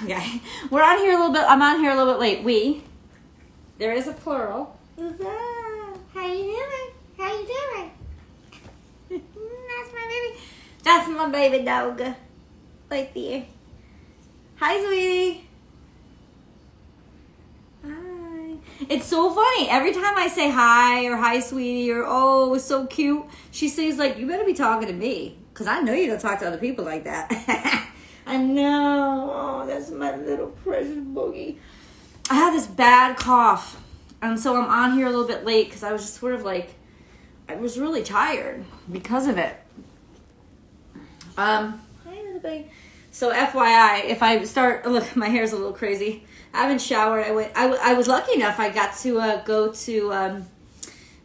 Okay, we're on here a little bit. I'm on here a little bit late. We. There is a plural. How you doing? How you doing? That's my baby. That's my baby dog. Right there. Hi, sweetie. Hi. It's so funny. Every time I say hi or hi, sweetie, or oh, it's so cute, she says like, you better be talking to me, because I know you don't talk to other people like that. I know. Oh, that's my little precious boogie. I had this bad cough, and so I'm on here a little bit late because I was just sort of like, I was really tired because of it. Hi, little baby. So FYI, if I start, look, my hair's a little crazy. I haven't showered. I was lucky enough. I got to go to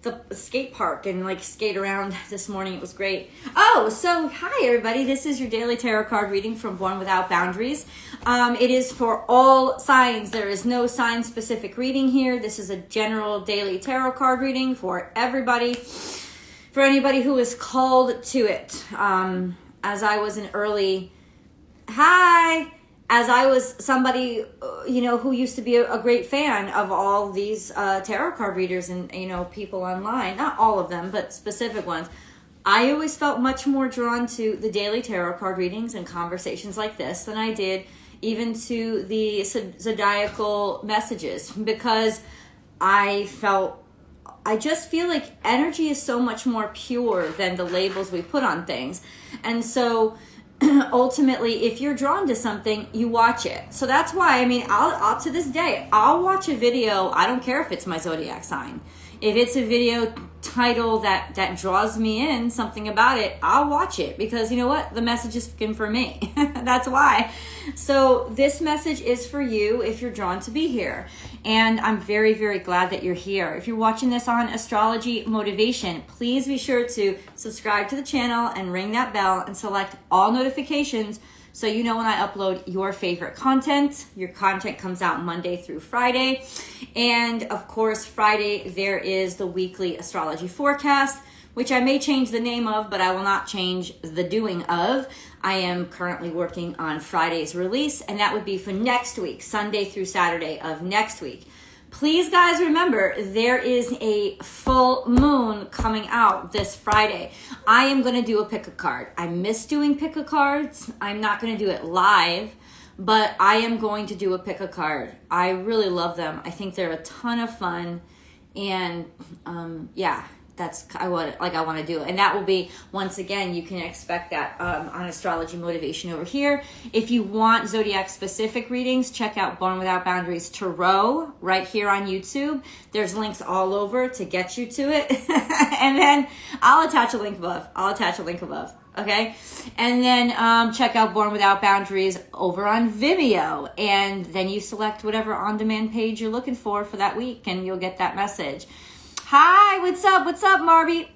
the skate park and like skate around this morning. It was great. Oh, so hi everybody. This is your daily tarot card reading from Born Without Boundaries. It is for all signs. There is no sign specific reading here. This is a general daily tarot card reading for everybody, for anybody who is called to it. As I was an early, as I was somebody, who used to be a great fan of all these tarot card readers and, people online, not all of them, but specific ones. I always felt much more drawn to the daily tarot card readings and conversations like this than I did even to the zodiacal messages, because I just feel like energy is so much more pure than the labels we put on things. And so ultimately, if you're drawn to something, you watch it. So that's why, I'll to this day, I'll watch a video. I don't care if it's my zodiac sign. If it's a video title that draws me in, something about it, I'll watch it, because you know what? The message is fucking for me. That's why. So this message is for you if you're drawn to be here. And I'm very, very glad that you're here. If you're watching this on Astrology Motivation, please be sure to subscribe to the channel and ring that bell and select all notifications so you know when I upload your favorite content. Your content comes out Monday through Friday. And of course, Friday, there is the weekly astrology forecast, which I may change the name of, but I will not change the doing of. I am currently working on Friday's release, and that would be for next week, Sunday through Saturday of next week. Please, guys, remember, there is a full moon coming out this Friday. I am going to do a pick a card. I miss doing pick a cards. I'm not going to do it live, but I am going to do a pick a card. I really love them. I think they're a ton of fun, and that's I want to do it. And that will be, once again, you can expect that on Astrology Motivation over here. If you want zodiac specific readings, check out Born Without Boundaries Tarot right here on YouTube. There's links all over to get you to it. And then I'll attach a link above. Okay. And then check out Born Without Boundaries over on Vimeo. And then you select whatever on-demand page you're looking for that week, and you'll get that message. Hi, what's up, Marby?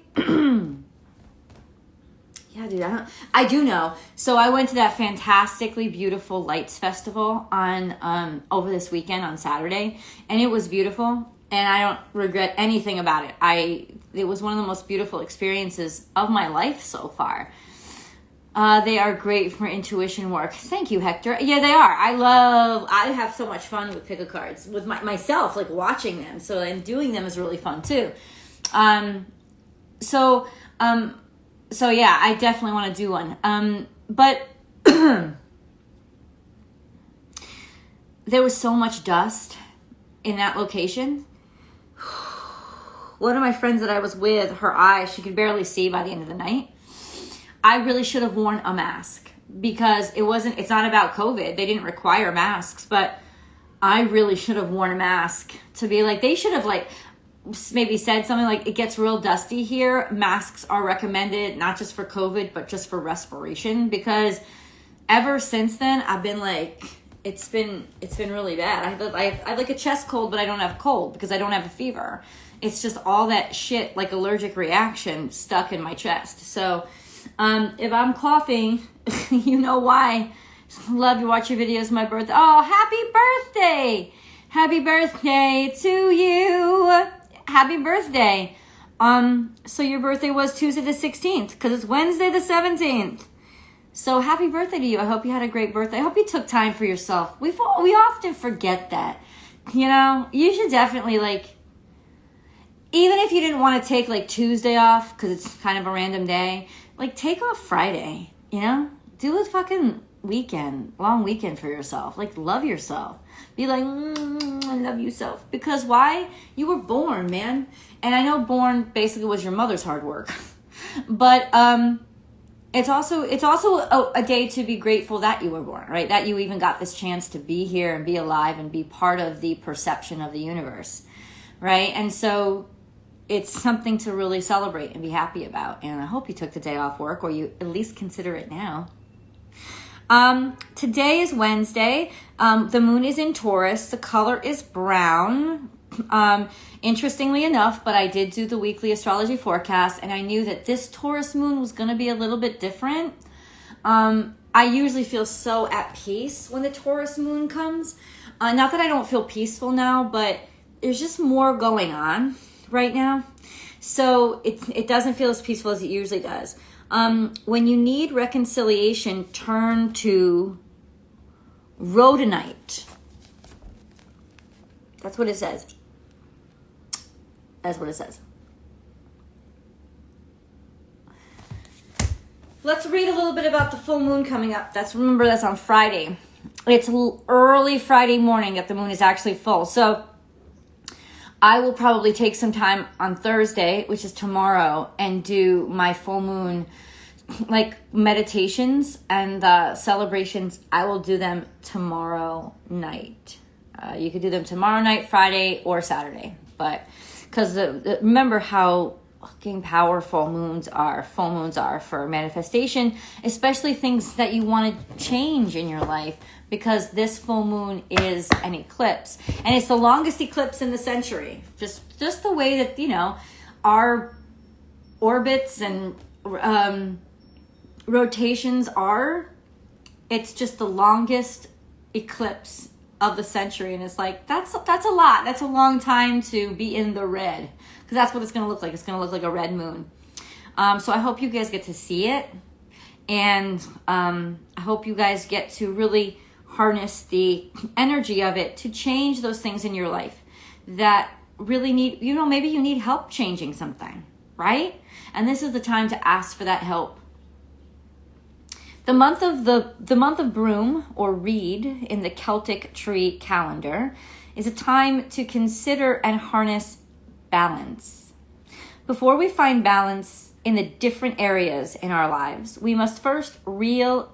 Yeah, dude, I do know. So I went to that fantastically beautiful Lights Festival on over this weekend on Saturday, and it was beautiful, and I don't regret anything about it. It was one of the most beautiful experiences of my life so far. They are great for intuition work. Thank you, Hector. Yeah, they are. I have so much fun with pick-a cards with myself, like watching them. And doing them is really fun too. So yeah, I definitely want to do one. But there was so much dust in that location. One of my friends that I was with, her eye, she could barely see by the end of the night. I really should have worn a mask, because it's not about COVID. They didn't require masks, but I really should have worn a mask to be like, they should have like maybe said something like, it gets real dusty here. Masks are recommended, not just for COVID, but just for respiration, because ever since then I've been like, it's been really bad. I have like a chest cold, but I don't have cold because I don't have a fever. It's just all that shit, like allergic reaction stuck in my chest. So if I'm coughing, you know why. Love to watch your videos. My birthday. Oh, happy birthday! Happy birthday to you. Happy birthday. So your birthday was Tuesday the 16th, because it's Wednesday the 17th. So happy birthday to you. I hope you had a great birthday. I hope you took time for yourself. We often forget that. You know, you should definitely, like, even if you didn't want to take, like, Tuesday off because it's kind of a random day, like, take off Friday, you know? Do a fucking long weekend for yourself. Like, love yourself. Be like, I love you self. Because why? You were born, man. And I know born basically was your mother's hard work. But it's also a day to be grateful that you were born, right? That you even got this chance to be here and be alive and be part of the perception of the universe, right? And so it's something to really celebrate and be happy about. And I hope you took the day off work, or you at least consider it now. Today is Wednesday. The moon is in Taurus. The color is brown. Interestingly enough, but I did do the weekly astrology forecast, and I knew that this Taurus moon was going to be a little bit different. I usually feel so at peace when the Taurus moon comes. Not that I don't feel peaceful now, but there's just more going on right now. So it doesn't feel as peaceful as it usually does. When you need reconciliation, turn to rhodonite. That's what it says. That's what it says. Let's read a little bit about the full moon coming up. Remember, that's on Friday. It's early Friday morning that the moon is actually full. So I will probably take some time on Thursday, which is tomorrow, and do my full moon, like, meditations and celebrations. I will do them tomorrow night. You could do them tomorrow night, Friday, or Saturday. But because remember how fucking powerful full moons are for manifestation, especially things that you want to change in your life, because this full moon is an eclipse, and it's the longest eclipse in the century. Just the way that, you know, our orbits and rotations are, it's just the longest eclipse of the century. And it's like, that's a lot. That's a long time to be in the red, because that's what it's going to look like. It's going to look like a red moon. So I hope you guys get to see it. And I hope you guys get to really harness the energy of it to change those things in your life that really need, you know, maybe you need help changing something, right? And this is the time to ask for that help. The month of Broom, or Reed, in the Celtic tree calendar, is a time to consider and harness balance. Before we find balance in the different areas in our lives, we must first reel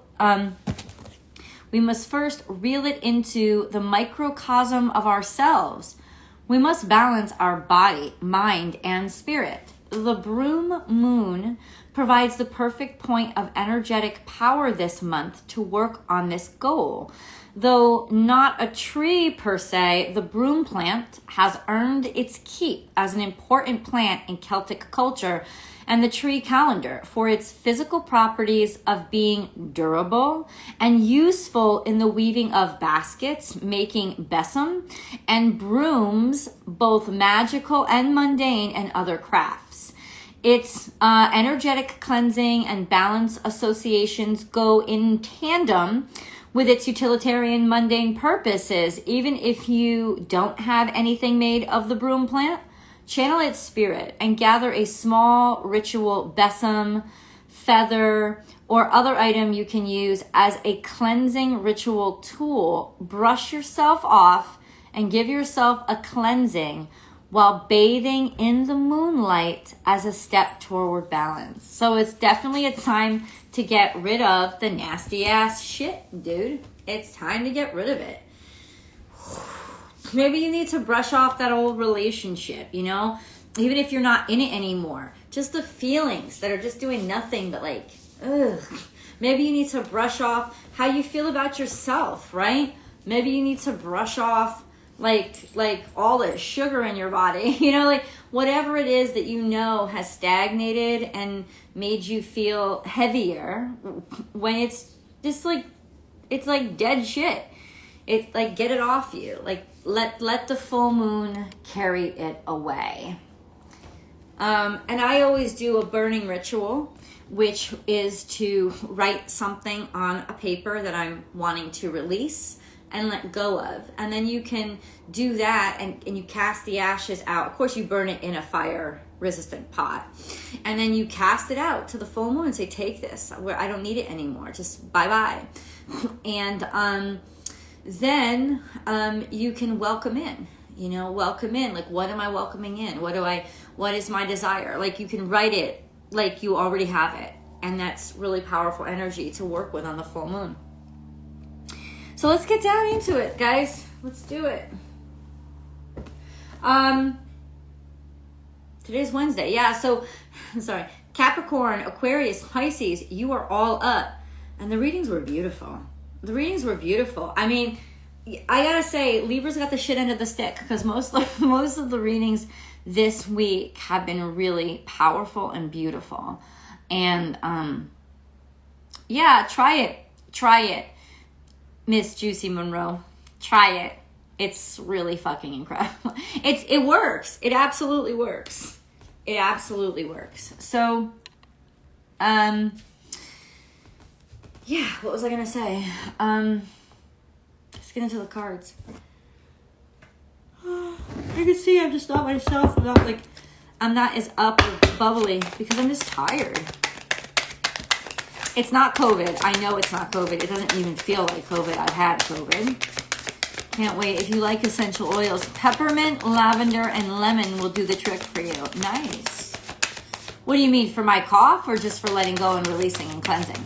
it into the microcosm of ourselves. We must balance our body, mind, and spirit. The Broom moon provides the perfect point of energetic power this month to work on this goal. Though not a tree per se, the broom plant has earned its keep as an important plant in Celtic culture and the tree calendar for its physical properties of being durable and useful in the weaving of baskets, making besom, and brooms, both magical and mundane, and other crafts. Its energetic cleansing and balance associations go in tandem with its utilitarian mundane purposes. Even if you don't have anything made of the broom plant, channel its spirit and gather a small ritual besom, feather, or other item you can use as a cleansing ritual tool. Brush yourself off and give yourself a cleansing while bathing in the moonlight as a step toward balance. So it's definitely a time to get rid of the nasty ass shit, dude. It's time to get rid of it. Maybe you need to brush off that old relationship, you know? Even if you're not in it anymore. Just the feelings that are just doing nothing but like, ugh. Maybe you need to brush off how you feel about yourself, right? Maybe you need to brush off like all the sugar in your body, you know, like whatever it is that you know has stagnated and made you feel heavier, when it's just like, it's like dead shit. It's like, get it off you. Like let the full moon carry it away. And I always do a burning ritual, which is to write something on a paper that I'm wanting to release and let go of. And then you can do that and you cast the ashes out. Of course, you burn it in a fire resistant pot. And then you cast it out to the full moon and say, take this, where I don't need it anymore. Just bye-bye. And then you can welcome in, welcome in. Like, what am I welcoming in? What is my desire? Like, you can write it like you already have it. And that's really powerful energy to work with on the full moon. So let's get down into it, guys. Let's do it. Today's Wednesday. Yeah, so, I'm sorry. Capricorn, Aquarius, Pisces, you are all up. And the readings were beautiful. I mean, I gotta say, Libra's got the shit end of the stick, because most of the readings this week have been really powerful and beautiful. And, yeah, try it. Miss Juicy Monroe, try it. It's really fucking incredible. It works. It absolutely works. So, yeah, what was I gonna say? Let's get into the cards. You can see I'm just not myself. I'm not as up or bubbly because I'm just tired. It's not COVID. I know it's not COVID. It doesn't even feel like COVID. I've had COVID. Can't wait. If you like essential oils, peppermint, lavender, and lemon will do the trick for you. Nice. What do you mean, for my cough or just for letting go and releasing and cleansing?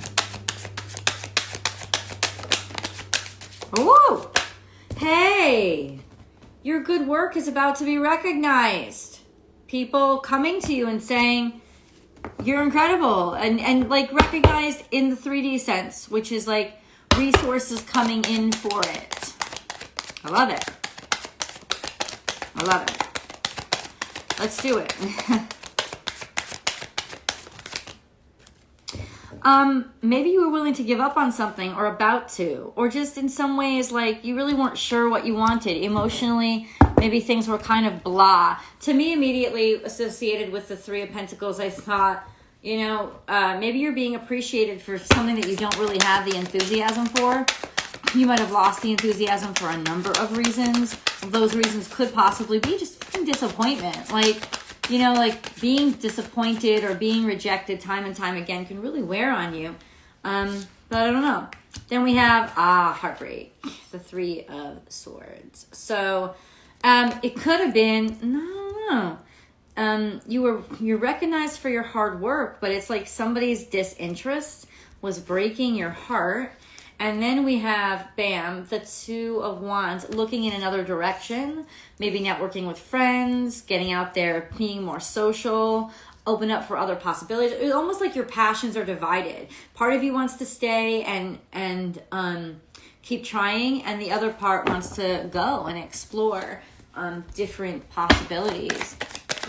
Ooh. Hey, your good work is about to be recognized. People coming to you and saying, you're incredible, and like recognized in the 3D sense, which is like resources coming in for it. I love it. Let's do it. Maybe you were willing to give up on something or about to, or just in some ways like you really weren't sure what you wanted emotionally. Maybe things were kind of blah. To me, immediately associated with the Three of Pentacles, I thought, maybe you're being appreciated for something that you don't really have the enthusiasm for. You might have lost the enthusiasm for a number of reasons. Those reasons could possibly be just fucking disappointment. Like being disappointed or being rejected time and time again can really wear on you. But I don't know. Then we have, heartbreak. The Three of Swords. So, it could have been, no. You're recognized for your hard work, but it's like somebody's disinterest was breaking your heart. And then we have, bam, the Two of Wands, looking in another direction, maybe networking with friends, getting out there, being more social, open up for other possibilities. It's almost like your passions are divided. Part of you wants to stay and keep trying, and the other part wants to go and explore different possibilities.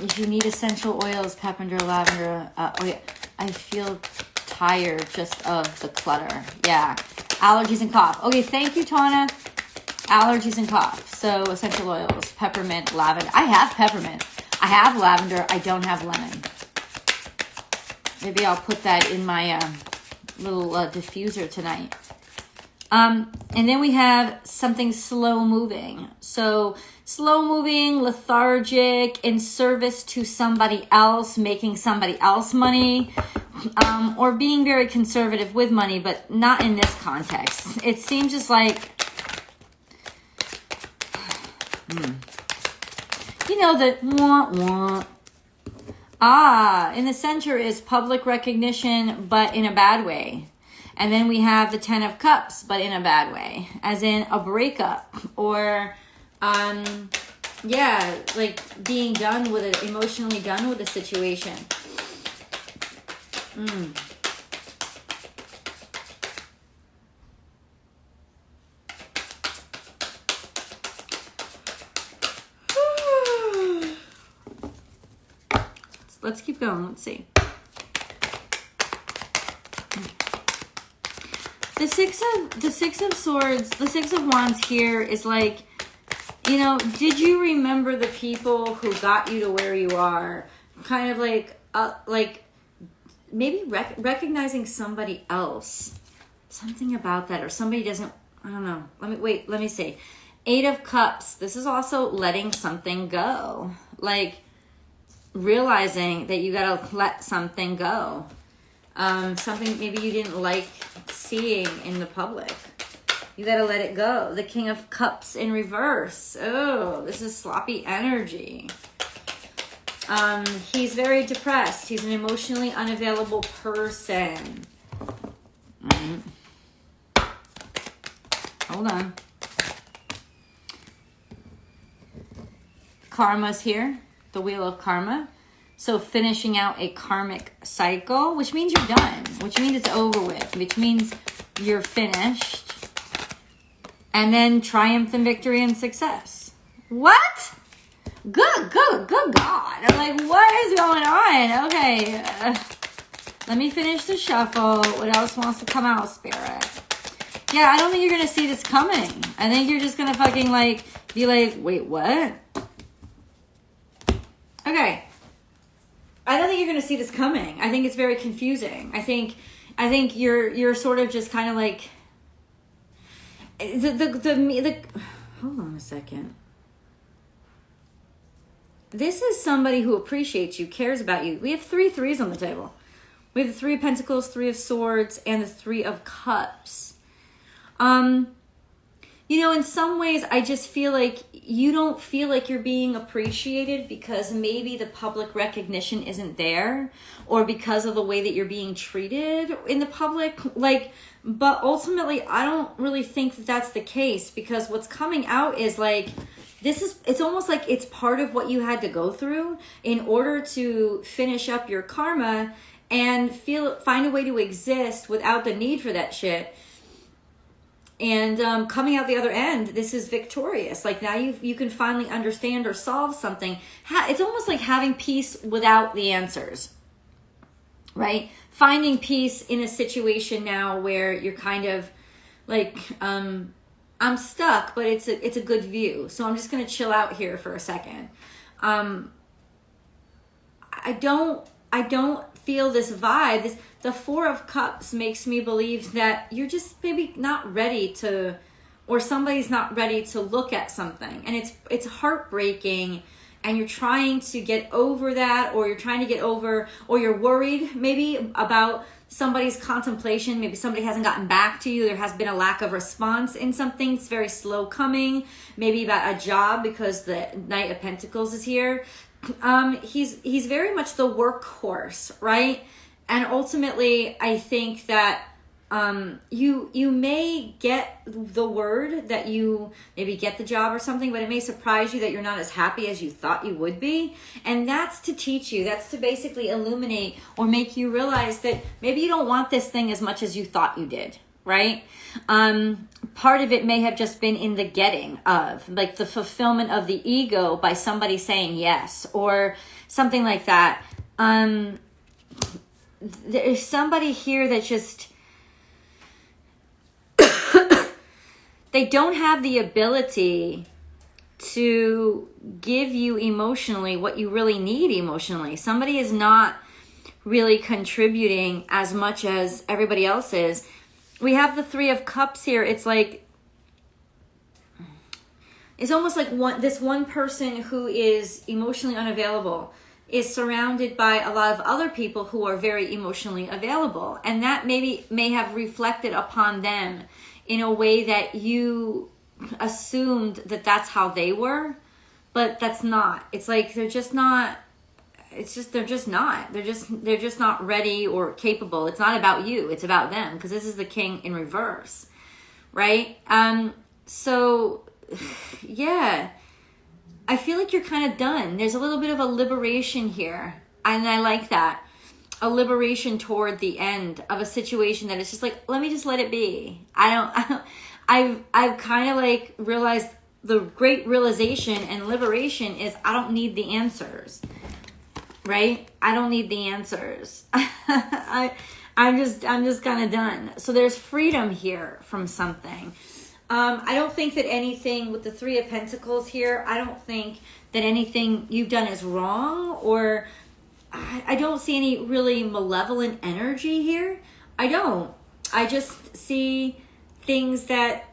If you need essential oils, pepper, lavender, I feel tired just of the clutter. Yeah. Allergies and cough. Okay, thank you, Tana. Allergies and cough. So essential oils, peppermint, lavender. I have peppermint. I have lavender. I don't have lemon. Maybe I'll put that in my little diffuser tonight. And then we have something slow moving. So slow moving, lethargic, in service to somebody else, making somebody else money. Or being very conservative with money, but not in this context. It seems just like, the wah. In the center is public recognition, but in a bad way. And then we have the Ten of Cups, but in a bad way. As in a breakup or, like being done with it, emotionally done with the situation. Let's keep going. Let's see. The Six of Swords, the Six of Wands here is like, did you remember the people who got you to where you are? kind of like maybe recognizing somebody else, something about that, or somebody doesn't, I don't know. Let me see. 8 of Cups. This is also letting something go. Like realizing that you gotta let something go. Something maybe you didn't like seeing in the public. You gotta let it go. The King of Cups in reverse. Oh, this is sloppy energy. He's very depressed. He's an emotionally unavailable person. Hold on. Karma's here. The Wheel of Karma. So finishing out a karmic cycle, which means you're done, which means it's over with, which means you're finished. And then triumph and victory and success. What? Good God. I'm like, what is going on? Okay. Let me finish the shuffle. What else wants to come out, Spirit? Yeah, I don't think you're going to see this coming. I think you're just going to fucking like, be like, wait, what? Okay. I don't think you're going to see this coming. I think it's very confusing. I think you're sort of just kind of like, hold on a second. This is somebody who appreciates you, cares about you. We have 3 threes on the table. We have the 3 of Pentacles, 3 of Swords, and the 3 of Cups. You know, in some ways, I just feel like you don't feel like you're being appreciated because maybe the public recognition isn't there, or because of the way that you're being treated in the public. Like, but ultimately, I don't really think that that's the case, because what's coming out is like, it's almost like it's part of what you had to go through in order to finish up your karma and find a way to exist without the need for that shit. And coming out the other end, this is victorious. Like now you can finally understand or solve something. It's almost like having peace without the answers, right? Finding peace in a situation now where you're kind of like, I'm stuck, but it's a good view. So I'm just going to chill out here for a second. I don't feel this vibe. The 4 of Cups makes me believe that you're just maybe not ready to, or somebody's not ready to look at something. And it's heartbreaking, and you're trying to get over that, or you're trying to get over, or you're worried maybe about somebody's contemplation. Maybe somebody hasn't gotten back to you. There has been a lack of response in something. It's very slow coming. Maybe about a job, because the Knight of Pentacles is here. He's very much the workhorse, right? And ultimately, I think that you may get the word that you maybe get the job or something, but it may surprise you that you're not as happy as you thought you would be. And that's to teach you. That's to basically illuminate or make you realize that maybe you don't want this thing as much as you thought you did, right? Part of it may have just been in the getting of, like the fulfillment of the ego by somebody saying yes or something like that. There's somebody here that just, they don't have the ability to give you emotionally what you really need emotionally. Somebody is not really contributing as much as everybody else is. We have the 3 of Cups here. It's like, it's almost like this one person who is emotionally unavailable is surrounded by a lot of other people who are very emotionally available. And that may have reflected upon them in a way that you assumed that that's how they were, but that's not. It's like they're just not ready or capable. It's not about you, it's about them, because this is the King in reverse, right? So yeah, I feel like you're kind of done. There's a little bit of a liberation here, and I like that. A liberation toward the end of a situation that it's just like, let me just let it be. I've kind of like realized the great realization and liberation is I don't need the answers, right? I don't need the answers. I'm just kind of done. So there's freedom here from something. I don't think that anything with the 3 of Pentacles here, I don't think that anything you've done is wrong, or I don't see any really malevolent energy here. I don't. I just see things that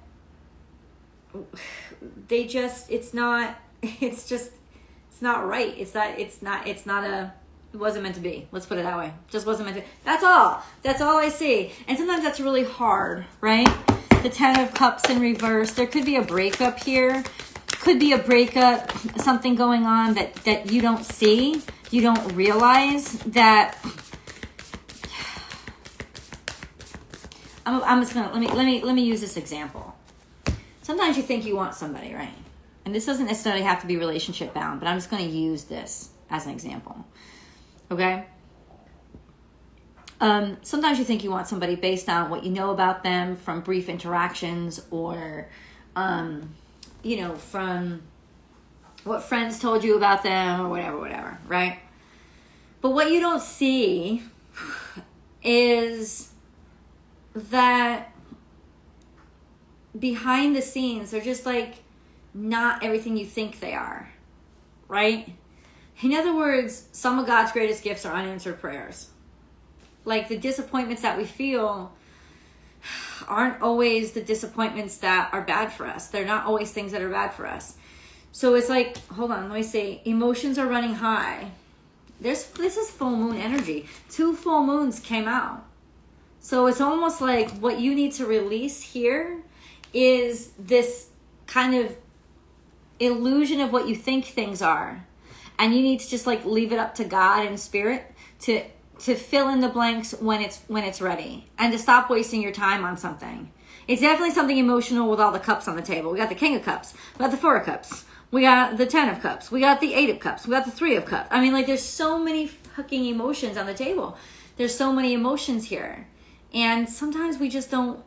they just, it's not right. It wasn't meant to be. Let's put it that way. Just wasn't meant to. That's all I see. And sometimes that's really hard, right? The 10 of Cups in reverse. There could be a breakup here. Could be a breakup, something going on that you don't see. You don't realize that. I'm just gonna let me use this example. Sometimes you think you want somebody, right? And this doesn't necessarily have to be relationship bound, but I'm just going to use this as an example. Okay? Sometimes you think you want somebody based on what you know about them from brief interactions, or from what friends told you about them, or whatever, right? But what you don't see is that behind the scenes, they're just like not everything you think they are, right? In other words, some of God's greatest gifts are unanswered prayers. Like, the disappointments that we feel aren't always the disappointments that are bad for us. They're not always things that are bad for us. So it's like, hold on, let me see. Emotions are running high. This is full moon energy. 2 full moons came out. So it's almost like what you need to release here is this kind of illusion of what you think things are. And you need to just like leave it up to God and spirit to fill in the blanks when it's ready, and to stop wasting your time on something. It's definitely something emotional with all the cups on the table. We got the King of Cups, we got the 4 of Cups, we got the 10 of Cups, we got the 8 of Cups, we got the 3 of Cups. I mean, like, there's so many fucking emotions on the table. There's so many emotions here. And sometimes we just don't,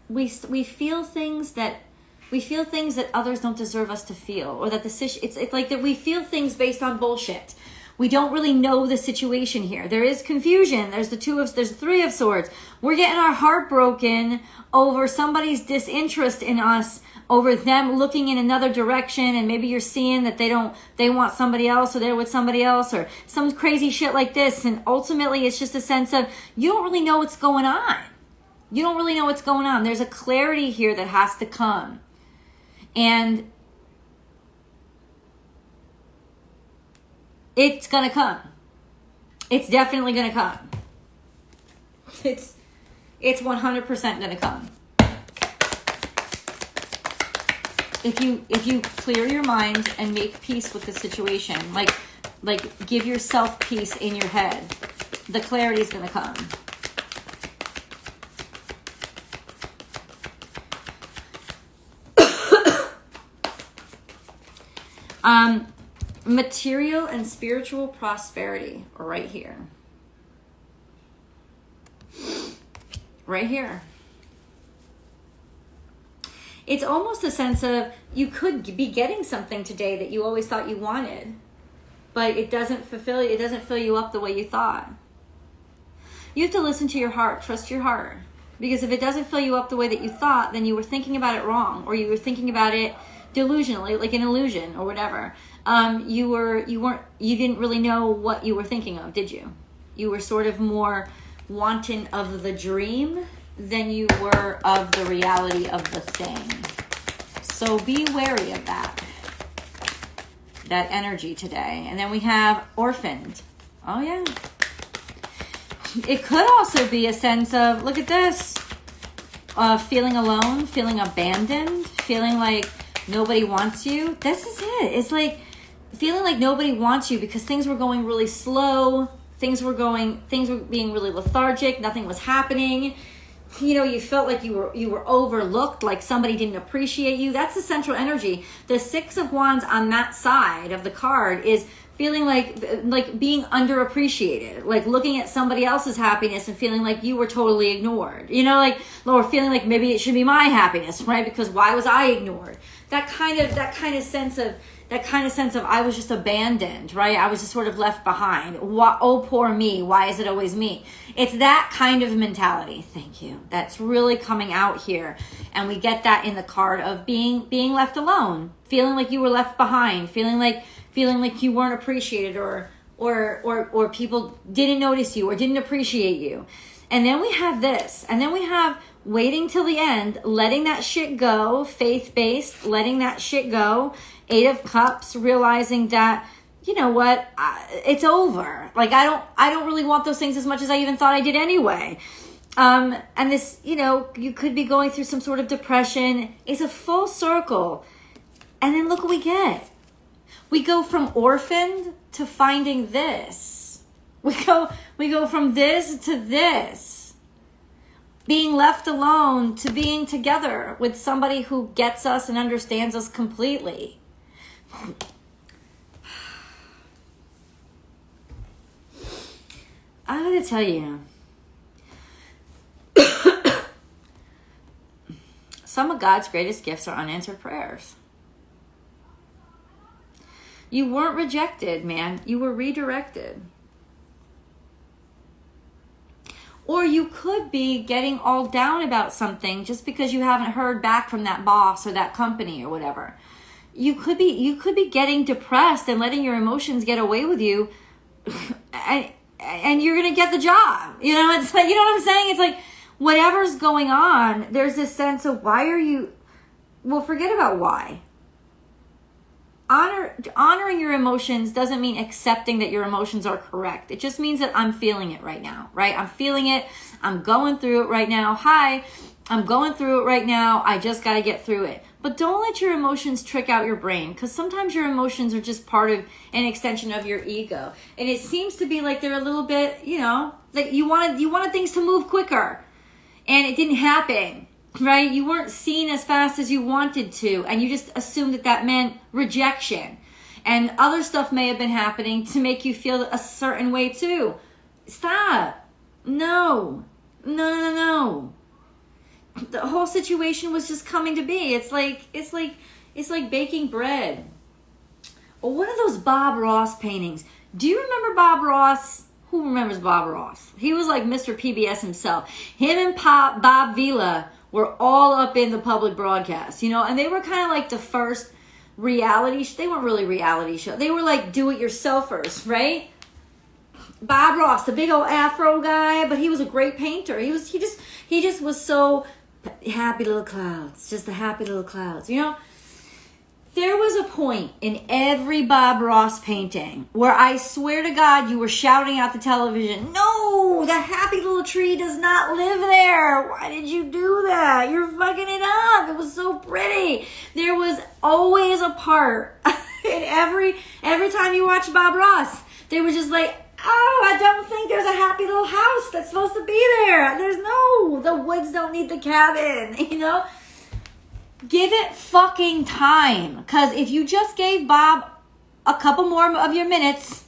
we feel things that others don't deserve us to feel, or that it's like that we feel things based on bullshit. We don't really know the situation here. There is confusion. There's the 3 of Swords. We're getting our heart broken over somebody's disinterest in us, over them looking in another direction, and maybe you're seeing that they want somebody else, or they're with somebody else, or some crazy shit like this. And ultimately it's just a sense of, you don't really know what's going on. You don't really know what's going on. There's a clarity here that has to come. And it's going to come. It's definitely going to come. It's 100% going to come. If you clear your mind and make peace with the situation, like give yourself peace in your head, the clarity is going to come. Material and spiritual prosperity are right here. Right here. It's almost a sense of, you could be getting something today that you always thought you wanted, but it doesn't fulfill you. It doesn't fill you up the way you thought. You have to listen to your heart, trust your heart. Because if it doesn't fill you up the way that you thought, then you were thinking about it wrong, or you were thinking about it delusionally, like an illusion or whatever. You didn't really know what you were thinking of, did you? You were sort of more wanting of the dream than you were of the reality of the thing. So be wary of that energy today. And then we have orphaned. Oh yeah. It could also be a sense of, look at this, feeling alone, feeling abandoned, feeling like nobody wants you. This is it. It's like feeling like nobody wants you because things were going really slow. Things were being really lethargic. Nothing was happening. You know, you felt like you were overlooked, like somebody didn't appreciate you. That's the central energy. The 6 of Wands on that side of the card is feeling like being underappreciated, like looking at somebody else's happiness and feeling like you were totally ignored. You know, like, or feeling like maybe it should be my happiness, right? Because why was I ignored? That kind of sense of I was just abandoned, right? I was just sort of left behind. Oh, poor me. Why is it always me? It's that kind of mentality. Thank you. That's really coming out here. And we get that in the card of being left alone, feeling like you were left behind, feeling like you weren't appreciated, or or people didn't notice you or didn't appreciate you. And then we have this, and then we have waiting till the end, letting that shit go, faith-based, letting that shit go, 8 of Cups, realizing that, you know what, it's over. Like, I don't really want those things as much as I even thought I did anyway. And this, you know, you could be going through some sort of depression. It's a full circle. And then look what we get. We go from orphaned to finding this. We go from this to this. Being left alone to being together with somebody who gets us and understands us completely. I gotta tell you, some of God's greatest gifts are unanswered prayers. You weren't rejected, man. You were redirected. Or you could be getting all down about something just because you haven't heard back from that boss or that company or whatever. You could be getting depressed and letting your emotions get away with you, and you're gonna get the job. You know, it's like, you know what I'm saying? It's like whatever's going on, there's this sense of why are you? Well, forget about why. Honoring your emotions doesn't mean accepting that your emotions are correct. It just means that I'm feeling it right now, right? I'm feeling it. I'm going through it right now. Hi, I'm going through it right now. I just got to get through it. But don't let your emotions trick out your brain, because sometimes your emotions are just part of an extension of your ego. And it seems to be like they're a little bit, you know, like you wanted things to move quicker and it didn't happen. Right? You weren't seen as fast as you wanted to, and you just assumed that meant rejection. And other stuff may have been happening to make you feel a certain way too. Stop. No. The whole situation was just coming to be. It's like baking bread. Or one of those Bob Ross paintings. Do you remember Bob Ross? Who remembers Bob Ross? He was like Mr. PBS himself. Him and Bob Vila were all up in the public broadcast, you know, and they were kind of like the first reality. They weren't really reality show. They were like do-it-yourselfers, right? Bob Ross, the big old afro guy, but he was a great painter. He just was so happy little clouds, just the happy little clouds, you know. There was a point in every Bob Ross painting where I swear to God you were shouting at the television, no, the happy little tree does not live there. Why did you do that? You're fucking it up. It was so pretty. There was always a part in every time you watch Bob Ross, they were just like, oh, I don't think there's a happy little house that's supposed to be there. The woods don't need the cabin, you know? Give it fucking time. Because if you just gave Bob a couple more of your minutes,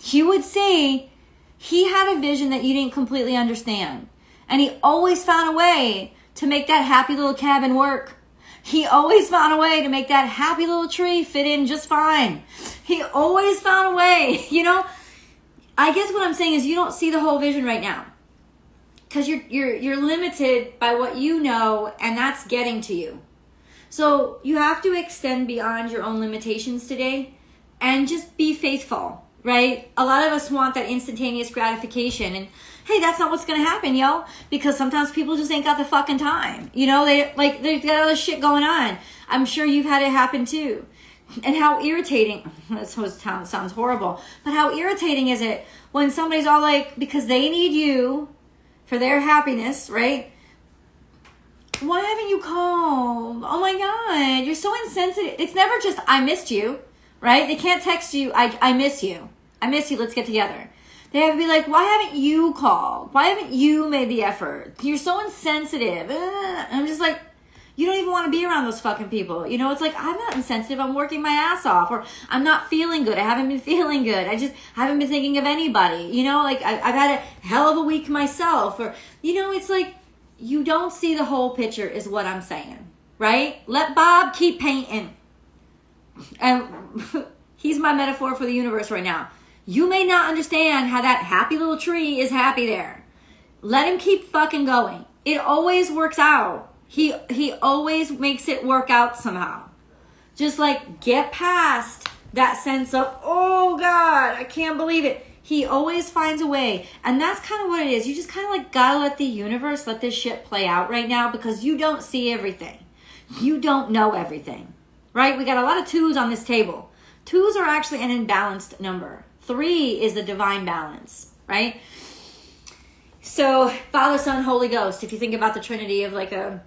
you would see he had a vision that you didn't completely understand. And he always found a way to make that happy little cabin work. He always found a way to make that happy little tree fit in just fine. He always found a way, you know? I guess what I'm saying is you don't see the whole vision right now. Because you're limited by what you know, and that's getting to you. So you have to extend beyond your own limitations today and just be faithful, right? A lot of us want that instantaneous gratification, and hey, that's not what's going to happen, yo, because sometimes people just ain't got the fucking time. You know, they've got other shit going on. I'm sure you've had it happen too. And how irritating, that sounds horrible, but how irritating is it when somebody's all like, because they need you for their happiness, right? Why haven't you called? Oh my God, you're so insensitive. It's never just, I missed you, right? They can't text you, I miss you. I miss you, let's get together. They have to be like, why haven't you called? Why haven't you made the effort? You're so insensitive. I'm just like, you don't even want to be around those fucking people. You know, it's like, I'm not insensitive, I'm working my ass off. Or I'm not feeling good, I haven't been feeling good. I haven't been thinking of anybody. You know, like I've had a hell of a week myself. Or, you know, it's like, you don't see the whole picture is what I'm saying, right? Let Bob keep painting. And he's my metaphor for the universe right now. You may not understand how that happy little tree is happy there. Let him keep fucking going. It always works out. He always makes it work out somehow. Just like get past that sense of, oh God, I can't believe it. He always finds a way. And that's kind of what it is. You just kind of like gotta let the universe, let this shit play out right now, because you don't see everything. You don't know everything, right? We got a lot of 2s on this table. 2s are actually an imbalanced number. 3 is the divine balance, right? So Father, Son, Holy Ghost, if you think about the Trinity of like a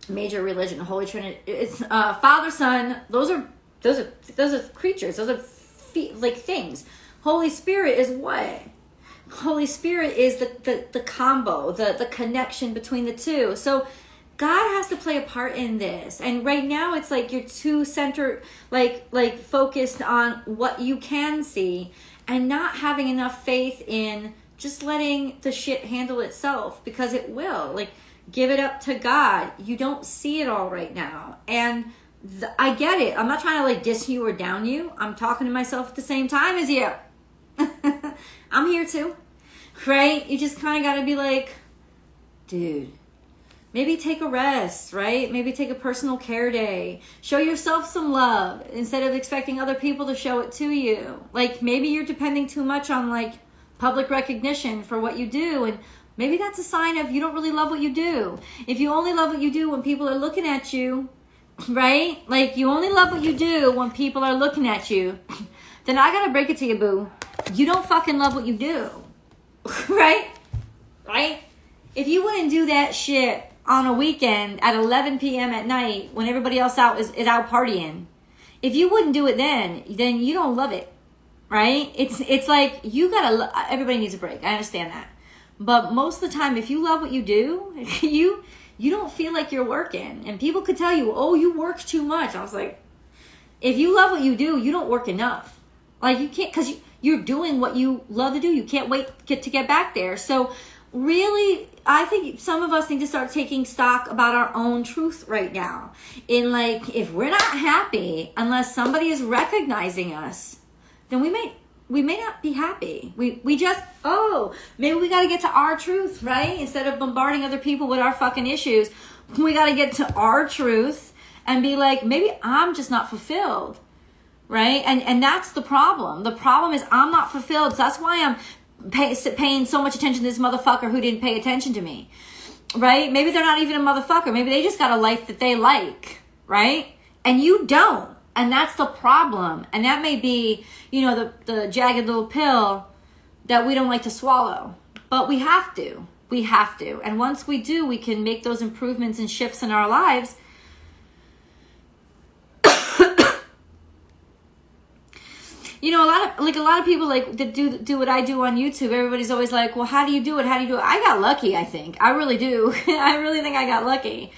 major religion, Holy Trinity, it's Father, Son, those are creatures, those are like things. Holy Spirit is what? Holy Spirit is the combo, the connection between the two. So God has to play a part in this. And right now it's like you're too centered, like focused on what you can see and not having enough faith in just letting the shit handle itself, because it will. Like, give it up to God. You don't see it all right now. And I get it. I'm not trying to like diss you or down you. I'm talking to myself at the same time as you. I'm here too. Right? You just kind of got to be like, dude, maybe take a rest, right? Maybe take a personal care day. Show yourself some love instead of expecting other people to show it to you. Like, maybe you're depending too much on like public recognition for what you do, and maybe that's a sign of you don't really love what you do. If you only love what you do when people are looking at you, right? Like, you only love what you do when people are looking at you, then I gotta break it to you, boo. You don't fucking love what you do. Right? Right? If you wouldn't do that shit on a weekend at 11 p.m. at night when everybody else is out partying, if you wouldn't do it then you don't love it. Right? It's like you gotta, everybody needs a break. I understand that. But most of the time, if you love what you do, you don't feel like you're working. And people could tell you, oh, you work too much. I was like, if you love what you do, you don't work enough. Like, you can't, because you're doing what you love to do. You can't wait to get back there. So really, I think some of us need to start taking stock about our own truth right now. In like, if we're not happy, unless somebody is recognizing us, then we may not be happy. We just, maybe we got to get to our truth, right? Instead of bombarding other people with our fucking issues, we got to get to our truth and be like, maybe I'm just not fulfilled, right? And that's the problem. The problem is I'm not fulfilled. So that's why I'm paying so much attention to this motherfucker who didn't pay attention to me, right? Maybe they're not even a motherfucker. Maybe they just got a life that they like, right? And you don't. And that's the problem. And that may be, the jagged little pill that we don't like to swallow. But we have to. We have to. And once we do, we can make those improvements and shifts in our lives. A lot of people like that do what I do on YouTube. Everybody's always like, well, how do you do it? How do you do it? I got lucky, I think. I really do. I really think I got lucky.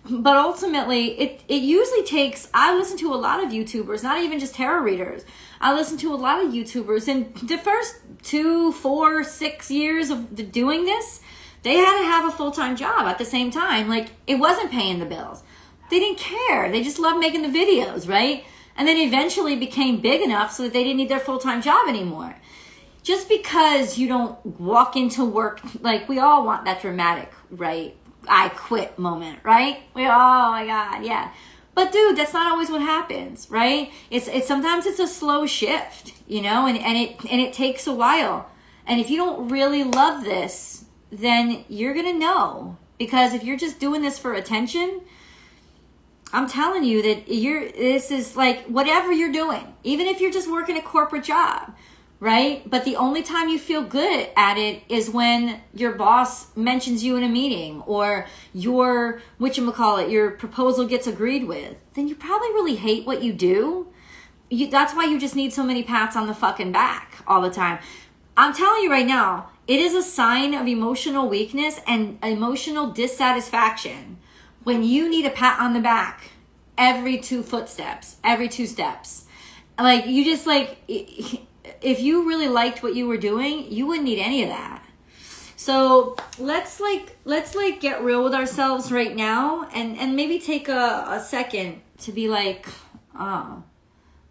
But ultimately, it usually takes, I listen to a lot of YouTubers, not even just tarot readers. I listen to a lot of YouTubers, and the first 2, 4, 6 years of doing this, they had to have a full-time job at the same time. Like, it wasn't paying the bills. They didn't care. They just loved making the videos, right? And then eventually became big enough so that they didn't need their full-time job anymore. Just because you don't walk into work, like, we all want that dramatic, right? I quit moment, right? Oh my God, yeah. But dude, that's not always what happens, right? It's sometimes it's a slow shift, and it takes a while. And if you don't really love this, then you're gonna know. Because if you're just doing this for attention, I'm telling you that this is like whatever you're doing, even if you're just working a corporate job, right? But the only time you feel good at it is when your boss mentions you in a meeting, or your proposal gets agreed with. Then you probably really hate what you do. That's why you just need so many pats on the fucking back all the time. I'm telling you right now, it is a sign of emotional weakness and emotional dissatisfaction when you need a pat on the back every 2 footsteps, every 2 steps. Like, you just like... If you really liked what you were doing, you wouldn't need any of that. So let's get real with ourselves right now, and maybe take a second to be like,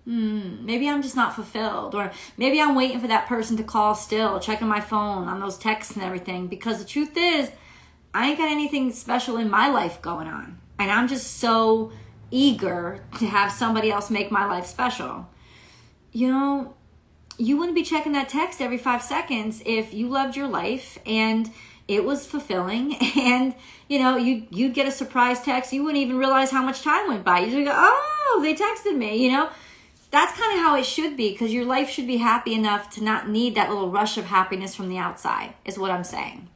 maybe I'm just not fulfilled, or maybe I'm waiting for that person to call still, checking my phone on those texts and everything, because the truth is, I ain't got anything special in my life going on, and I'm just so eager to have somebody else make my life special. you know, you wouldn't be checking that text every 5 seconds if you loved your life and it was fulfilling, and you know, you'd get a surprise text. You wouldn't even realize how much time went by. You'd go, oh, they texted me, you know. That's kind of how it should be, because your life should be happy enough to not need that little rush of happiness from the outside, is what I'm saying.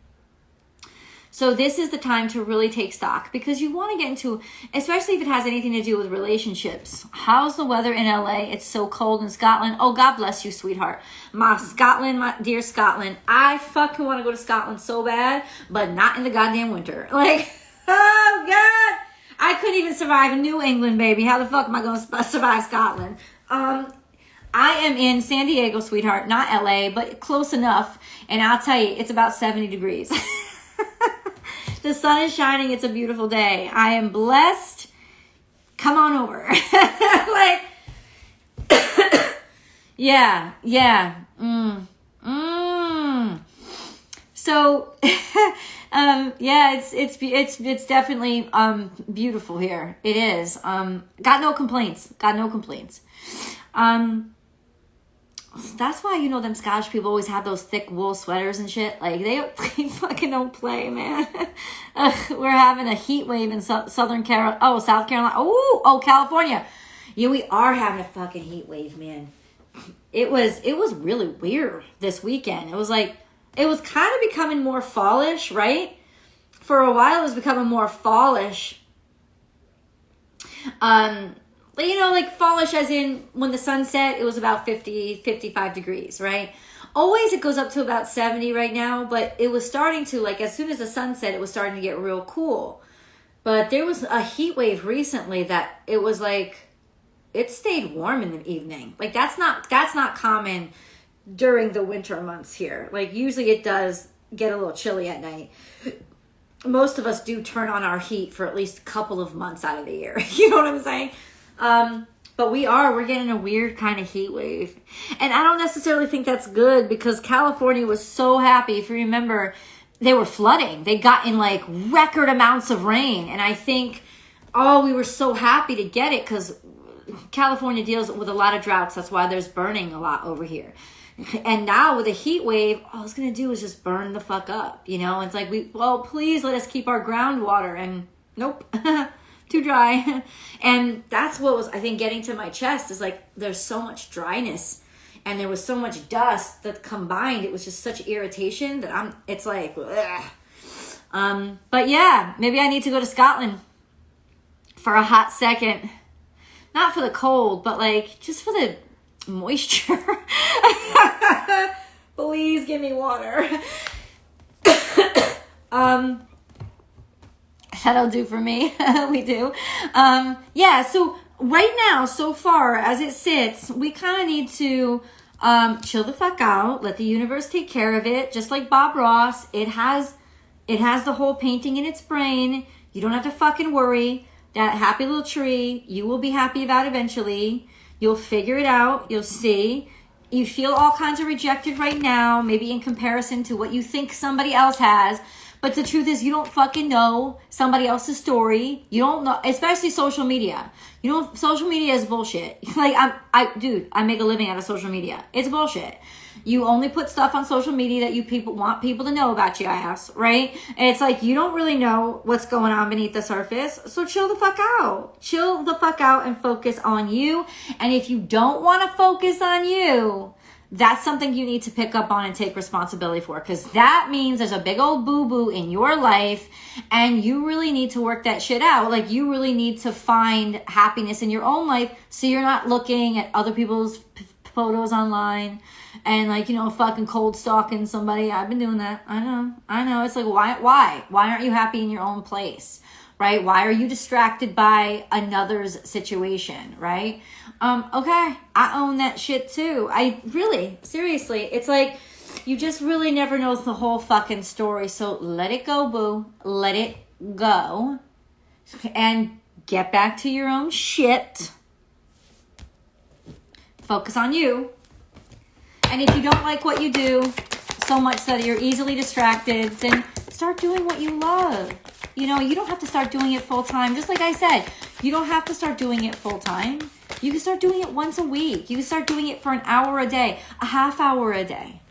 So this is the time to really take stock, because you want to get into, especially if it has anything to do with relationships. How's the weather in LA? It's so cold in Scotland. Oh, God bless you, sweetheart. My dear Scotland. I fucking want to go to Scotland so bad, but not in the goddamn winter. Like, oh, God. I couldn't even survive New England, baby. How the fuck am I going to survive Scotland? I am in San Diego, sweetheart. Not LA, but close enough. And I'll tell you, it's about 70 degrees. The sun is shining. It's a beautiful day. I am blessed. Come on over. Like, yeah. So, yeah, it's definitely beautiful here. It is. Got no complaints. That's why, you know, them Scottish people always have those thick wool sweaters and shit. Like, they fucking don't play, man. We're having a heat wave in South Carolina. Oh, California. Yeah, we are having a fucking heat wave, man. It was really weird this weekend. It was like, it was kind of becoming more fallish, right? For a while, it was becoming more fallish. You know, like fallish as in when the sun set, it was about 50, 55 degrees, right? Always it goes up to about 70 right now, but it was starting to, like, as soon as the sun set, it was starting to get real cool. But there was a heat wave recently that it was like, it stayed warm in the evening. Like, that's not common during the winter months here. Like, usually it does get a little chilly at night. Most of us do turn on our heat for at least a couple of months out of the year. You know what I'm saying? But we're getting a weird kind of heat wave. And I don't necessarily think that's good, because California was so happy. If you remember, they were flooding. They got in like record amounts of rain. And I think, we were so happy to get it, because California deals with a lot of droughts. That's why there's burning a lot over here. And now with a heat wave, all it's going to do is just burn the fuck up. You know, it's like, please let us keep our groundwater. And nope. Too dry. And that's what was, I think, getting to my chest, is like, there's so much dryness and there was so much dust that combined, it was just such irritation that it's like, ugh. But yeah, maybe I need to go to Scotland for a hot second. Not for the cold, but like, just for the moisture. Please give me water. That'll do for me. We do. Yeah, so right now, so far as it sits, we kind of need to chill the fuck out, let the universe take care of it. Just like Bob Ross, it has the whole painting in its brain. You don't have to fucking worry. That happy little tree, you will be happy about eventually. You'll figure it out. You'll see. You feel all kinds of rejected right now, maybe in comparison to what you think somebody else has. But the truth is, you don't fucking know somebody else's story. You don't know, especially social media. You know, social media is bullshit. Like, I make a living out of social media. It's bullshit. You only put stuff on social media that you want people to know about your ass, right? And it's like, you don't really know what's going on beneath the surface. So chill the fuck out. Chill the fuck out and focus on you. And if you don't want to focus on you, that's something you need to pick up on and take responsibility for, because that means there's a big old boo-boo in your life and you really need to work that shit out. Like, you really need to find happiness in your own life, so you're not looking at other people's photos online and, like, you know, fucking cold stalking somebody. I've been doing that. I know. It's like, why aren't you happy in your own place, right? Why are you distracted by another's situation, right? Okay, I own that shit too. Seriously, it's like, you just really never know the whole fucking story. So let it go, boo. Let it go. And get back to your own shit. Focus on you. And if you don't like what you do so much that you're easily distracted, then start doing what you love. You know, you don't have to start doing it full time. Just like I said, you don't have to start doing it full time. You can start doing it once a week. You can start doing it for an hour a day, a half hour a day.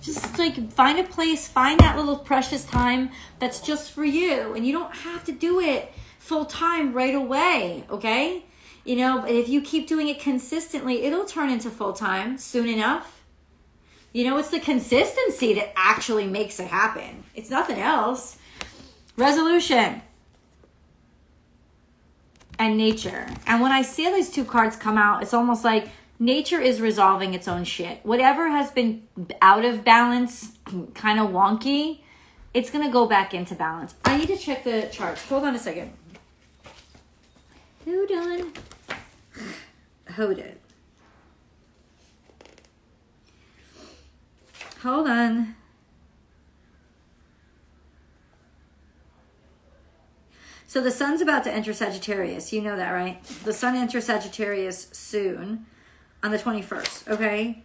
Just like find a place, find that little precious time that's just for you. And you don't have to do it full time right away, okay? You know, if you keep doing it consistently, it'll turn into full time soon enough. You know, it's the consistency that actually makes it happen. It's nothing else. Resolution and nature. And when I see these two cards come out, it's almost like nature is resolving its own shit. Whatever has been out of balance, kind of wonky, it's going to go back into balance. I need to check the charts. Hold on a second. Hold on. Hold it. Hold on. So the sun's about to enter Sagittarius. You know that, right? The sun enters Sagittarius soon on the 21st, okay?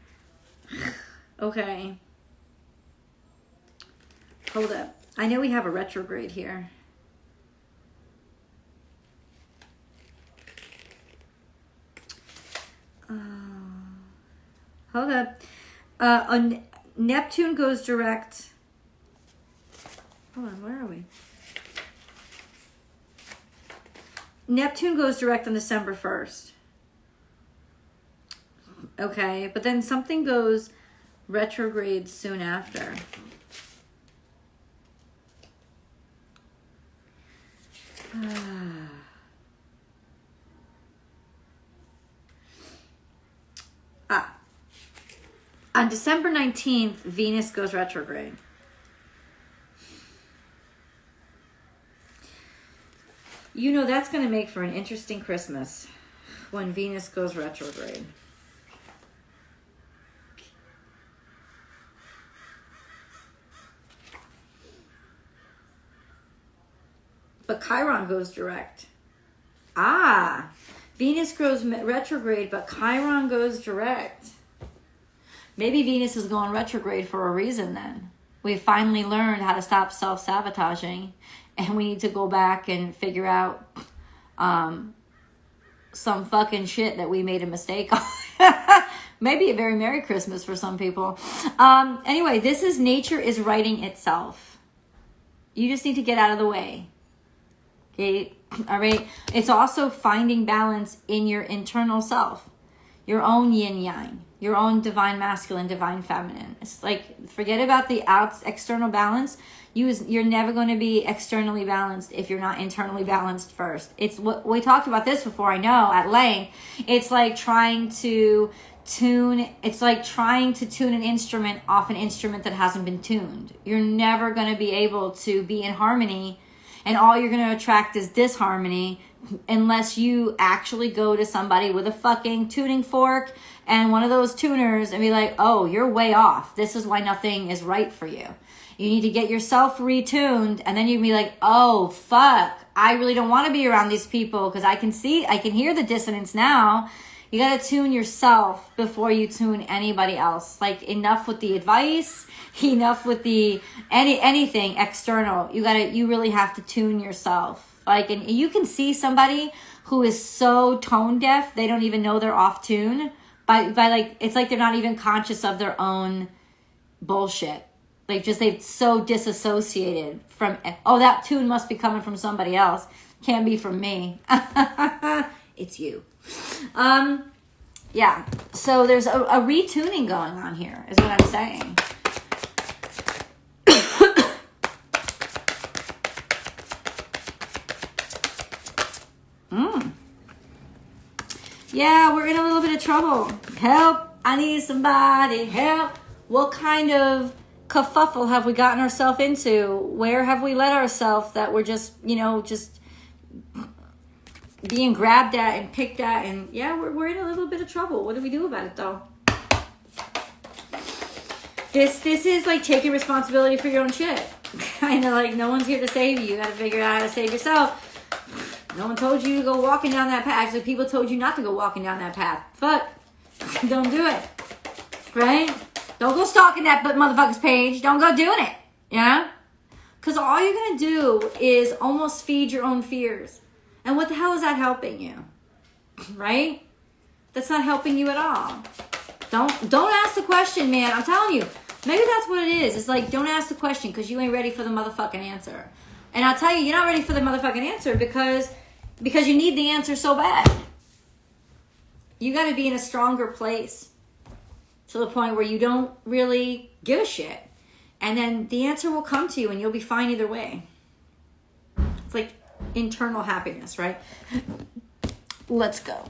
Okay. Hold up. I know we have a retrograde here. Hold up. Neptune goes direct. Hold on, where are we? Neptune goes direct on December 1st. Okay, but then something goes retrograde soon after. On December 19th, Venus goes retrograde. You know, that's going to make for an interesting Christmas when Venus goes retrograde. But Chiron goes direct. Venus goes retrograde, but Chiron goes direct. Maybe Venus is going retrograde for a reason then. We finally learned how to stop self-sabotaging, and we need to go back and figure out some fucking shit that we made a mistake on. Maybe a very Merry Christmas for some people. Anyway, this is nature is righting itself. You just need to get out of the way. Okay, all right. It's also finding balance in your internal self, your own yin yang, your own divine masculine, divine feminine. It's like, forget about the external balance. You're never going to be externally balanced if you're not internally balanced first. It's what we talked about this before, I know, at length. It's like trying to tune an instrument off an instrument that hasn't been tuned. You're never going to be able to be in harmony, and all you're going to attract is disharmony unless you actually go to somebody with a fucking tuning fork and one of those tuners and be like, oh, you're way off. This is why nothing is right for you. You need to get yourself retuned, and then you'd be like, oh, fuck, I really don't want to be around these people because I can hear the dissonance now. You got to tune yourself before you tune anybody else. Like, enough with the advice, enough with the anything external. You really have to tune yourself. Like, and you can see somebody who is so tone deaf, they don't even know they're off tune. By like, it's like they're not even conscious of their own bullshit. Like, just they've so disassociated from, oh, that tune must be coming from somebody else. Can't be from me. It's you. Yeah. So there's a retuning going on here, is what I'm saying. Yeah, we're in a little bit of trouble. Help. I need somebody. Help. What kind of kerfuffle have we gotten ourselves into? Where have we let ourselves that we're just, just being grabbed at and picked at? And yeah, we're in a little bit of trouble. What do we do about it, though? This is like taking responsibility for your own shit. Kind of like no one's here to save you. You got to figure out how to save yourself. No one told you to go walking down that path. Actually, people told you not to go walking down that path. Fuck. Don't do it. Right? Don't go stalking that motherfucker's page. Don't go doing it. Yeah? Because all you're going to do is almost feed your own fears. And what the hell is that helping you? Right? That's not helping you at all. Don't ask the question, man. I'm telling you. Maybe that's what it is. It's like, don't ask the question because you ain't ready for the motherfucking answer. And I'll tell you, you're not ready for the motherfucking answer because you need the answer so bad. You got to be in a stronger place to the point where you don't really give a shit. And then the answer will come to you and you'll be fine either way. It's like internal happiness, right? Let's go.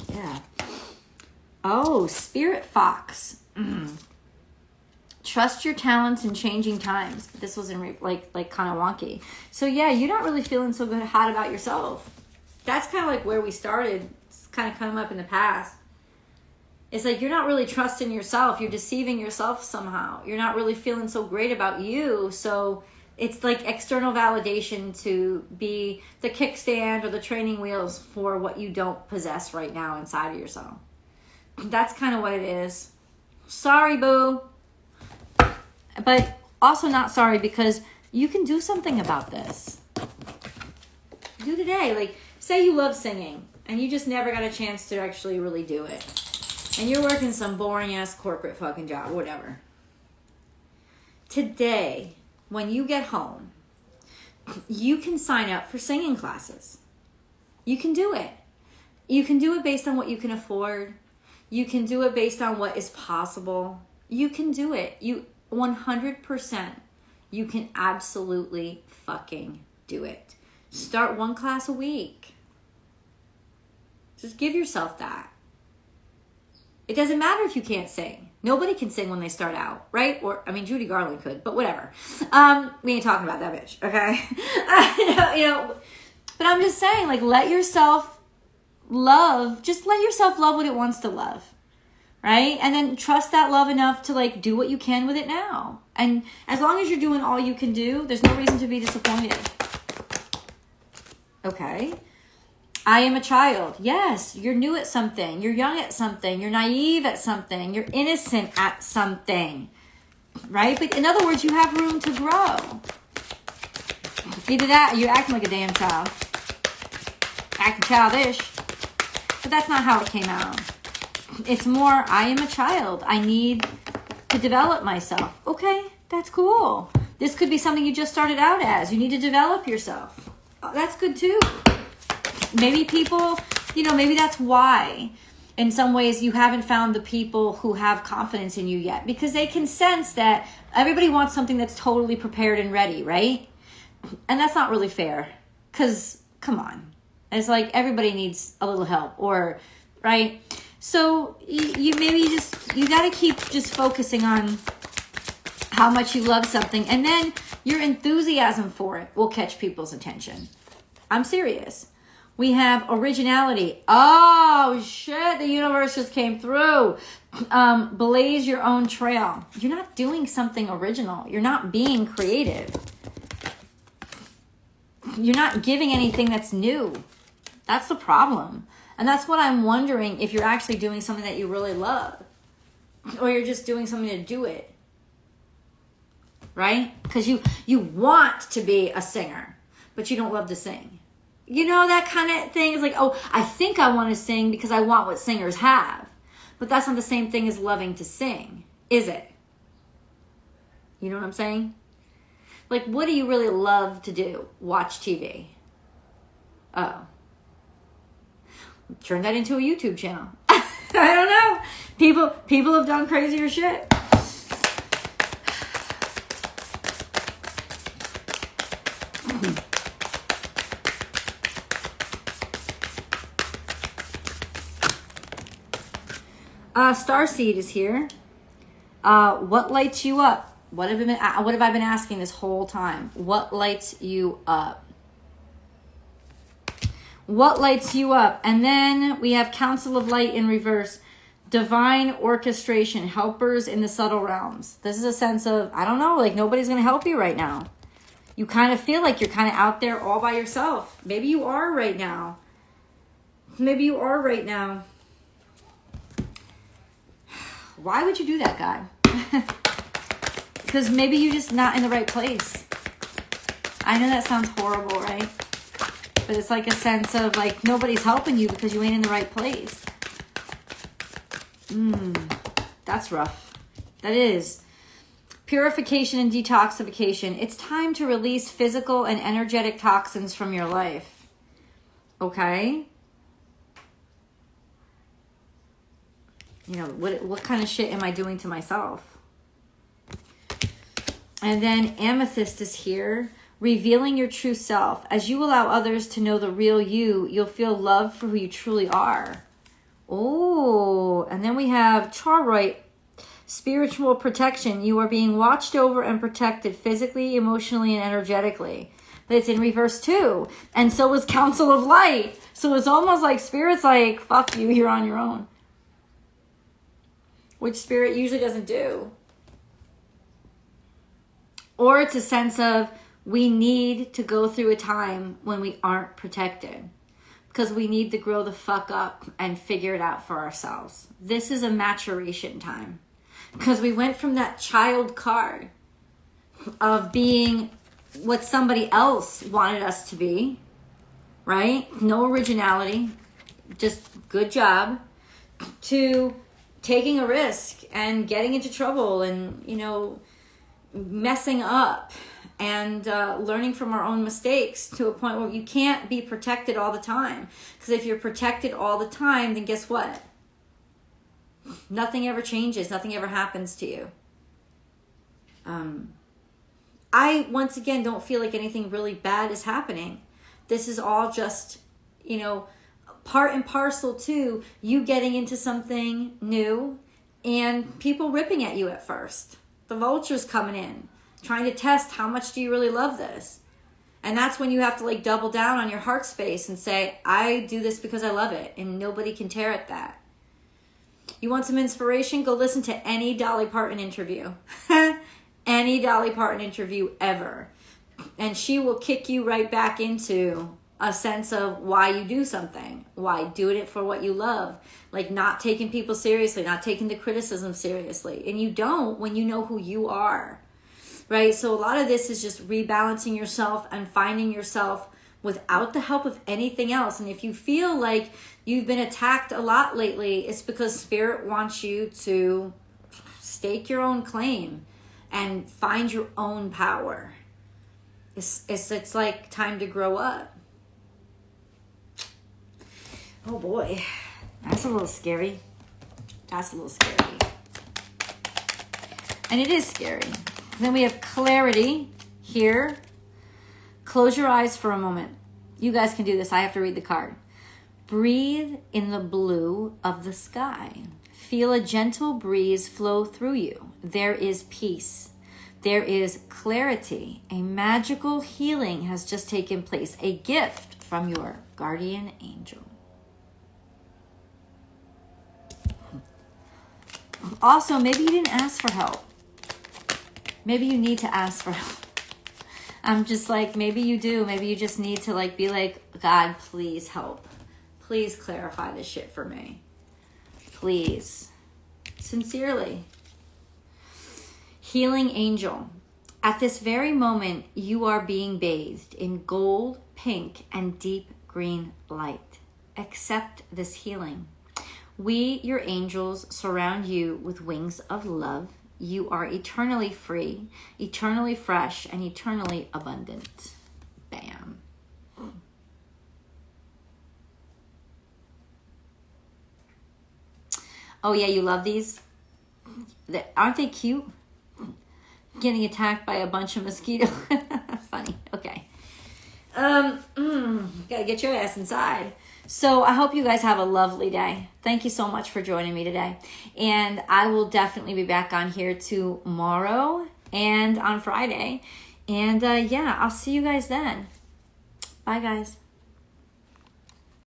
Yeah. Oh, Spirit Fox. Trust your talents in changing times. This was in like kind of wonky. So yeah, you're not really feeling so good hot about yourself. That's kind of like where we started. It's kind of come up in the past. It's like you're not really trusting yourself. You're deceiving yourself somehow. You're not really feeling so great about you. So it's like external validation to be the kickstand or the training wheels for what you don't possess right now inside of yourself. That's kind of what it is. Sorry, boo. But also not sorry because you can do something about this. Do today. Like, say you love singing and you just never got a chance to actually really do it. And you're working some boring ass corporate fucking job, whatever. Today, when you get home, you can sign up for singing classes. You can do it. You can do it based on what you can afford. You can do it based on what is possible. You can do it. 100%. You can absolutely fucking do it. Start one class a week. Just give yourself that. It doesn't matter if you can't sing. Nobody can sing when they start out, right? Or, I mean, Judy Garland could, but whatever. We ain't talking about that bitch, okay? But I'm just saying, like, let yourself love what it wants to love, right? And then trust that love enough to, like, do what you can with it now. And as long as you're doing all you can do, there's no reason to be disappointed. Okay? I am a child. Yes, you're new at something. You're young at something. You're naive at something. You're innocent at something. Right? But in other words, you have room to grow. Either that or you're acting like a damn child. Acting childish. But that's not how it came out. It's more, I am a child. I need to develop myself. Okay, that's cool. This could be something you just started out as. You need to develop yourself. Oh, that's good too. Maybe people, maybe that's why in some ways you haven't found the people who have confidence in you yet, because they can sense that everybody wants something that's totally prepared and ready, right? And that's not really fair because, come on, it's like everybody needs a little help right? So you got to keep just focusing on how much you love something, and then your enthusiasm for it will catch people's attention. I'm serious. We have originality. Oh, shit. The universe just came through. Blaze your own trail. You're not doing something original. You're not being creative. You're not giving anything that's new. That's the problem. And that's what I'm wondering, if you're actually doing something that you really love. Or you're just doing something to do it. Right? Because you want to be a singer, but you don't love to sing. That kind of thing is like, oh, I think I want to sing because I want what singers have. But that's not the same thing as loving to sing, is it? You know what I'm saying? Like, what do you really love to do? Watch TV. Oh. Turn that into a YouTube channel. I don't know. People have done crazier shit. Starseed is here. What lights you up? What have I been asking this whole time? What lights you up? What lights you up? And then we have Council of Light in reverse. Divine orchestration. Helpers in the subtle realms. This is a sense of, I don't know, like nobody's going to help you right now. You kind of feel like you're kind of out there all by yourself. Maybe you are right now. why would you do that, God? Because maybe you're just not in the right place. I know that sounds horrible, right? But it's like a sense of like nobody's helping you because you ain't in the right place. That's rough. That is. Purification and detoxification. It's time to release physical and energetic toxins from your life. Okay? You know, what kind of shit am I doing to myself? And then amethyst is here, revealing your true self. As you allow others to know the real you, you'll feel love for who you truly are. Oh, and then we have Charoite, spiritual protection. You are being watched over and protected physically, emotionally, and energetically. But it's in reverse too. And so is Council of Light. So it's almost like Spirit's like, fuck you, you're on your own. Which Spirit usually doesn't do. Or it's a sense of we need to go through a time when we aren't protected. Because we need to grow the fuck up and figure it out for ourselves. This is a maturation time. Because we went from that child card of being what somebody else wanted us to be. Right? No originality. Just good job. To taking a risk and getting into trouble and, you know, messing up and learning from our own mistakes to a point where you can't be protected all the time. Because if you're protected all the time, then guess what? Nothing ever changes. Nothing ever happens to you. I, once again, don't feel like anything really bad is happening. This is all just, you know, part and parcel to you getting into something new and people ripping at you at first. The vultures coming in, trying to test how much do you really love this. And that's when you have to like double down on your heart space and say, I do this because I love it and nobody can tear at that. You want some inspiration? Go listen to any Dolly Parton interview. Any Dolly Parton interview ever. And she will kick you right back into a sense of why you do something. Why doing it for what you love. Like not taking people seriously, not taking the criticism seriously. And you don't when you know who you are. Right? So a lot of this is just rebalancing yourself and finding yourself without the help of anything else. And if you feel like you've been attacked a lot lately, it's because Spirit wants you to stake your own claim and find your own power. It's like time to grow up. Oh boy, that's a little scary. That's a little scary. And it is scary. Then we have clarity here. Close your eyes for a moment. You guys can do this. I have to read the card. Breathe in the blue of the sky. Feel a gentle breeze flow through you. There is peace. There is clarity. A magical healing has just taken place. A gift from your guardian angel. Also, maybe you didn't ask for help. Maybe you need to ask for help. I'm just like, maybe you do. Maybe you just need to like be like, God, please help. Please clarify this shit for me. Please. Sincerely. Healing angel. At this very moment, you are being bathed in gold, pink, and deep green light. Accept this healing. We, your angels, surround you with wings of love. You are eternally free, eternally fresh, and eternally abundant. Bam. Oh yeah, you love these? Aren't they cute? Getting attacked by a bunch of mosquitoes. Funny. Okay. Gotta get your ass inside. So I hope you guys have a lovely day. Thank you so much for joining me today. And I will definitely be back on here tomorrow and on Friday. And yeah, I'll see you guys then. Bye, guys.